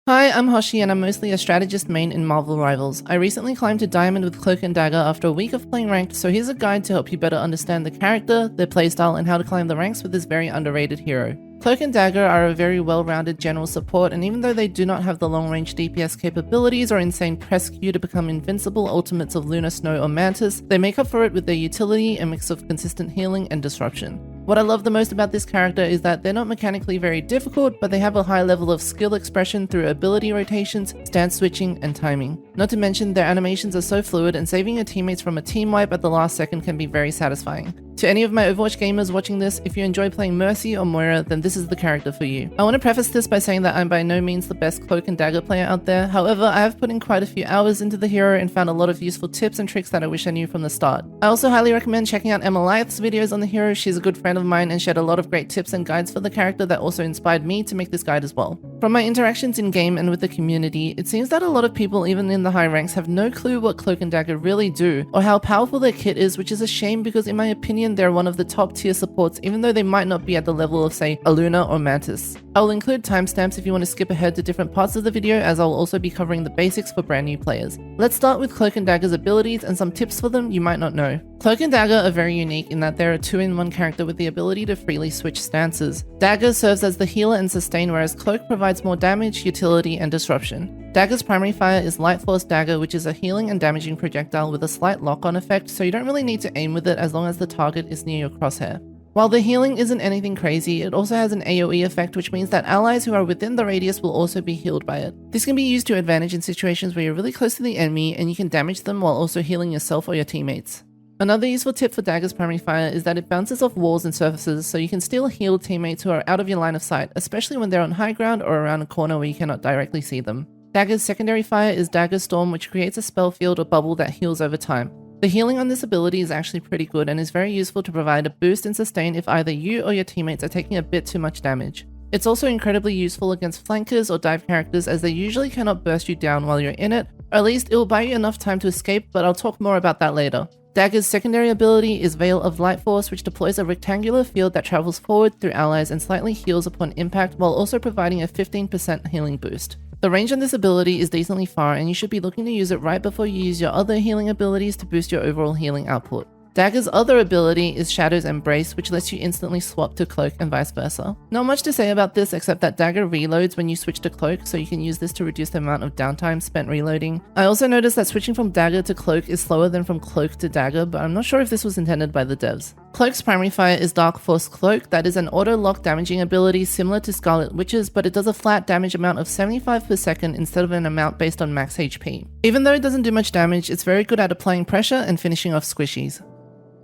Hi, I'm Hoshi and I'm mostly a strategist main in Marvel Rivals. I recently climbed to Diamond with Cloak and Dagger after a week of playing ranked, so here's a guide to help you better understand the character, their playstyle, and how to climb the ranks with this very underrated hero. Cloak and Dagger are a very well-rounded general support, and even though they do not have the long-range DPS capabilities or insane press Q to become invincible ultimates of Luna, Snow, or Mantis, they make up for it with their utility, a mix of consistent healing and disruption. What I love the most about this character is that they're not mechanically very difficult, but they have a high level of skill expression through ability rotations, stance switching, and timing. Not to mention, their animations are so fluid, and saving your teammates from a team wipe at the last second can be very satisfying. To any of my Overwatch gamers watching this, if you enjoy playing Mercy or Moira, then this is the character for you. I want to preface this by saying that I'm by no means the best Cloak and Dagger player out there. However, I have put in quite a few hours into the hero and found a lot of useful tips and tricks that I wish I knew from the start. I also highly recommend checking out Emma Lyth's videos on the hero. She's a good friend of mine and shared a lot of great tips and guides for the character that also inspired me to make this guide as well. From my interactions in game and with the community, it seems that a lot of people even in the high ranks have no clue what Cloak and Dagger really do or how powerful their kit is, which is a shame because in my opinion they're one of the top tier supports even though they might not be at the level of say a Luna or Mantis. I will include timestamps if you want to skip ahead to different parts of the video, as I'll also be covering the basics for brand new players. Let's start with Cloak and Dagger's abilities and some tips for them you might not know. Cloak and Dagger are very unique in that they're a 2-in-1 character with the ability to freely switch stances. Dagger serves as the healer and sustain, whereas Cloak provides more damage, utility, and disruption. Dagger's primary fire is Light Force Dagger, which is a healing and damaging projectile with a slight lock-on effect, so you don't really need to aim with it as long as the target is near your crosshair. While the healing isn't anything crazy, it also has an AoE effect, which means that allies who are within the radius will also be healed by it. This can be used to advantage in situations where you're really close to the enemy and you can damage them while also healing yourself or your teammates. Another useful tip for Dagger's primary fire is that it bounces off walls and surfaces, so you can still heal teammates who are out of your line of sight, especially when they're on high ground or around a corner where you cannot directly see them. Dagger's secondary fire is Dagger Storm, which creates a spell field or bubble that heals over time. The healing on this ability is actually pretty good and is very useful to provide a boost and sustain if either you or your teammates are taking a bit too much damage. It's also incredibly useful against flankers or dive characters, as they usually cannot burst you down while you're in it, or at least it will buy you enough time to escape, but I'll talk more about that later. Dagger's secondary ability is Veil of Light Force, which deploys a rectangular field that travels forward through allies and slightly heals upon impact while also providing a 15% healing boost. The range on this ability is decently far, and you should be looking to use it right before you use your other healing abilities to boost your overall healing output. Dagger's other ability is Shadow's Embrace, which lets you instantly swap to Cloak and vice versa. Not much to say about this except that Dagger reloads when you switch to Cloak, so you can use this to reduce the amount of downtime spent reloading. I also noticed that switching from Dagger to Cloak is slower than from Cloak to Dagger, but I'm not sure if this was intended by the devs. Cloak's primary fire is Dark Force Cloak, that is an auto-lock damaging ability similar to Scarlet Witch's, but it does a flat damage amount of 75 per second instead of an amount based on max HP. Even though it doesn't do much damage, it's very good at applying pressure and finishing off squishies.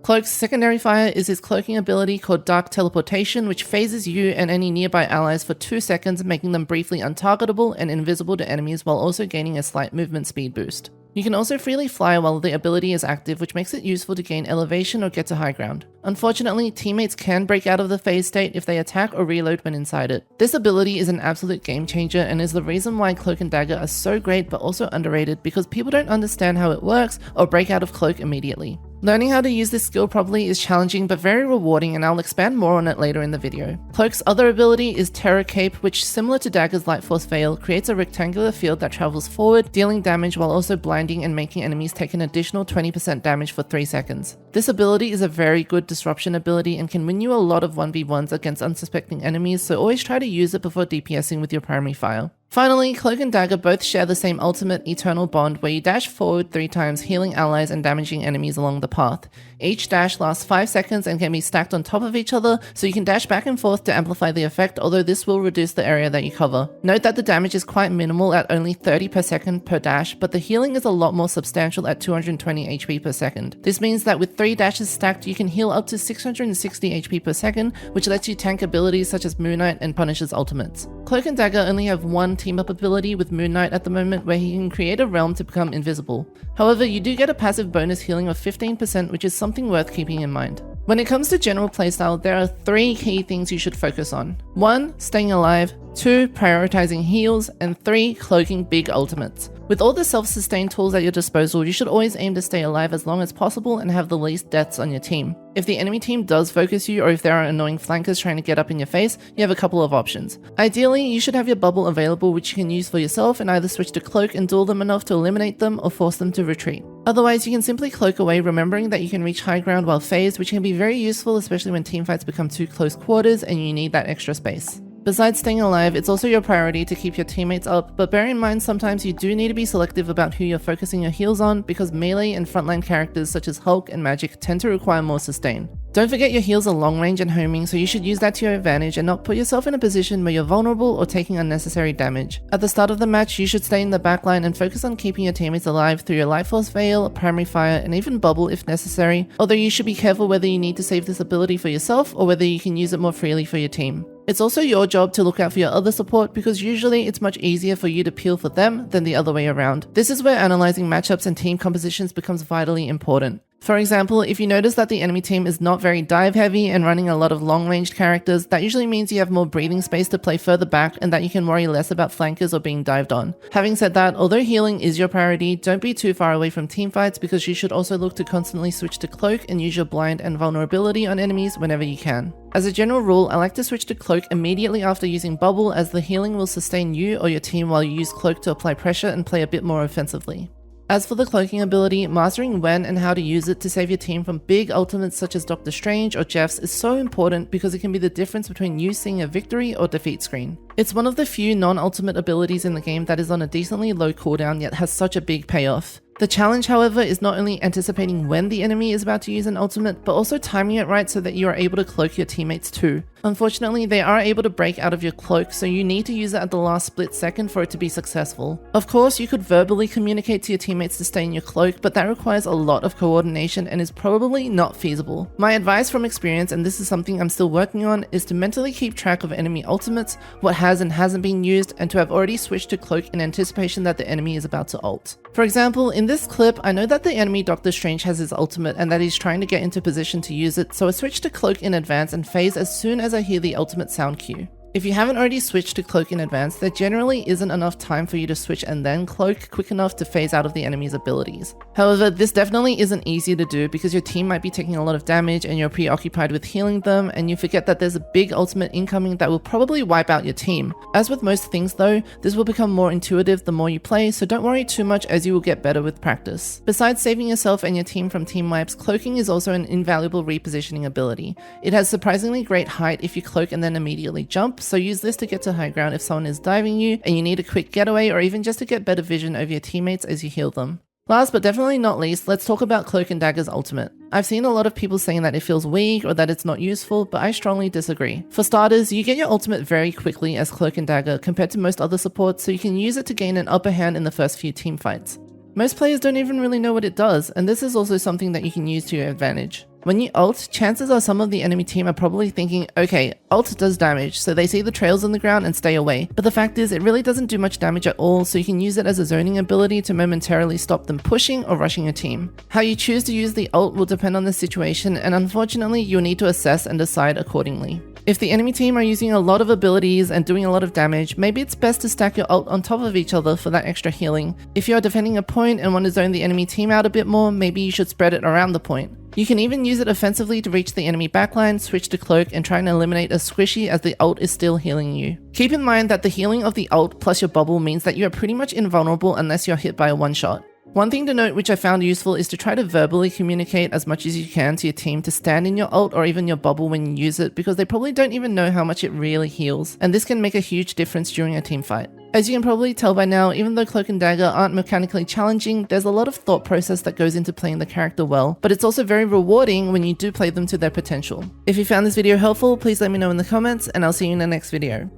Cloak's secondary fire is his cloaking ability called Dark Teleportation, which phases you and any nearby allies for 2 seconds, making them briefly untargetable and invisible to enemies while also gaining a slight movement speed boost. You can also freely fly while the ability is active, which makes it useful to gain elevation or get to high ground. Unfortunately, teammates can break out of the phase state if they attack or reload when inside it. This ability is an absolute game changer and is the reason why Cloak and Dagger are so great but also underrated, because people don't understand how it works or break out of Cloak immediately. Learning how to use this skill properly is challenging but very rewarding, and I'll expand more on it later in the video. Cloak's other ability is Terror Cape, which, similar to Dagger's Light Force Veil, creates a rectangular field that travels forward, dealing damage while also blinding and making enemies take an additional 20% damage for 3 seconds. This ability is a very good disruption ability and can win you a lot of 1v1s against unsuspecting enemies, so always try to use it before DPSing with your primary fire. Finally, Cloak and Dagger both share the same ultimate Eternal Bond, where you dash forward 3 times, healing allies and damaging enemies along the path. Each dash lasts 5 seconds and can be stacked on top of each other, so you can dash back and forth to amplify the effect, although this will reduce the area that you cover. Note that the damage is quite minimal at only 30 per second per dash, but the healing is a lot more substantial at 220 HP per second. This means that with 3 dashes stacked, you can heal up to 660 HP per second, which lets you tank abilities such as Moon Knight and Punisher's ultimates. Cloak and Dagger only have one team-up ability with Moon Knight at the moment, where he can create a realm to become invisible. However, you do get a passive bonus healing of 15%, which is something worth keeping in mind. When it comes to general playstyle, there are 3 key things you should focus on. 1. Staying alive. 2. Prioritizing heals. And 3. Cloaking big ultimates. With all the self-sustained tools at your disposal, you should always aim to stay alive as long as possible and have the least deaths on your team. If the enemy team does focus you, or if there are annoying flankers trying to get up in your face, you have a couple of options. Ideally, you should have your bubble available which you can use for yourself and either switch to cloak and duel them enough to eliminate them or force them to retreat. Otherwise, you can simply cloak away, remembering that you can reach high ground while phased, which can be very useful especially when teamfights become too close quarters and you need that extra space. Besides staying alive, it's also your priority to keep your teammates up, but bear in mind sometimes you do need to be selective about who you're focusing your heals on because melee and frontline characters such as Hulk and Magic tend to require more sustain. Don't forget your heals are long range and homing, so you should use that to your advantage and not put yourself in a position where you're vulnerable or taking unnecessary damage. At the start of the match, you should stay in the backline and focus on keeping your teammates alive through your Life Force Veil, Primary Fire, and even Bubble if necessary, although you should be careful whether you need to save this ability for yourself or whether you can use it more freely for your team. It's also your job to look out for your other support because usually it's much easier for you to peel for them than the other way around. This is where analyzing matchups and team compositions becomes vitally important. For example, if you notice that the enemy team is not very dive heavy and running a lot of long ranged characters, that usually means you have more breathing space to play further back and that you can worry less about flankers or being dived on. Having said that, although healing is your priority, don't be too far away from teamfights because you should also look to constantly switch to cloak and use your blind and vulnerability on enemies whenever you can. As a general rule, I like to switch to cloak immediately after using bubble as the healing will sustain you or your team while you use cloak to apply pressure and play a bit more offensively. As for the cloaking ability, mastering when and how to use it to save your team from big ultimates such as Doctor Strange or Jeff's is so important because it can be the difference between you seeing a victory or defeat screen. It's one of the few non-ultimate abilities in the game that is on a decently low cooldown yet has such a big payoff. The challenge, however, is not only anticipating when the enemy is about to use an ultimate, but also timing it right so that you are able to cloak your teammates too. Unfortunately, they are able to break out of your cloak, so you need to use it at the last split second for it to be successful. Of course, you could verbally communicate to your teammates to stay in your cloak, but that requires a lot of coordination and is probably not feasible. My advice from experience, and this is something I'm still working on, is to mentally keep track of enemy ultimates, what has and hasn't been used, and to have already switched to cloak in anticipation that the enemy is about to ult. For example, in this clip, I know that the enemy Doctor Strange has his ultimate and that he's trying to get into position to use it, so I switched to cloak in advance and phase as soon as I hear the ultimate sound cue. If you haven't already switched to cloak in advance, there generally isn't enough time for you to switch and then cloak quick enough to phase out of the enemy's abilities. However, this definitely isn't easy to do because your team might be taking a lot of damage and you're preoccupied with healing them and you forget that there's a big ultimate incoming that will probably wipe out your team. As with most things though, this will become more intuitive the more you play, so don't worry too much as you will get better with practice. Besides saving yourself and your team from team wipes, cloaking is also an invaluable repositioning ability. It has surprisingly great height if you cloak and then immediately jump, so use this to get to high ground if someone is diving you and you need a quick getaway or even just to get better vision over your teammates as you heal them. Last but definitely not least, let's talk about Cloak and Dagger's ultimate. I've seen a lot of people saying that it feels weak or that it's not useful, but I strongly disagree. For starters, you get your ultimate very quickly as Cloak and Dagger compared to most other supports, so you can use it to gain an upper hand in the first few team fights. Most players don't even really know what it does, and this is also something that you can use to your advantage. When you ult, chances are some of the enemy team are probably thinking, okay, ult does damage, so they see the trails on the ground and stay away. But the fact is, it really doesn't do much damage at all, so you can use it as a zoning ability to momentarily stop them pushing or rushing your team. How you choose to use the ult will depend on the situation, and unfortunately, you'll need to assess and decide accordingly. If the enemy team are using a lot of abilities and doing a lot of damage, maybe it's best to stack your ult on top of each other for that extra healing. If you are defending a point and want to zone the enemy team out a bit more, maybe you should spread it around the point. You can even use it offensively to reach the enemy backline, switch to cloak, and try and eliminate a squishy as the ult is still healing you. Keep in mind that the healing of the ult plus your bubble means that you are pretty much invulnerable unless you're hit by a one-shot. One thing to note which I found useful is to try to verbally communicate as much as you can to your team to stand in your ult or even your bubble when you use it, because they probably don't even know how much it really heals, and this can make a huge difference during a team fight. As you can probably tell by now, even though Cloak and Dagger aren't mechanically challenging, there's a lot of thought process that goes into playing the character well, but it's also very rewarding when you do play them to their potential. If you found this video helpful, please let me know in the comments, and I'll see you in the next video.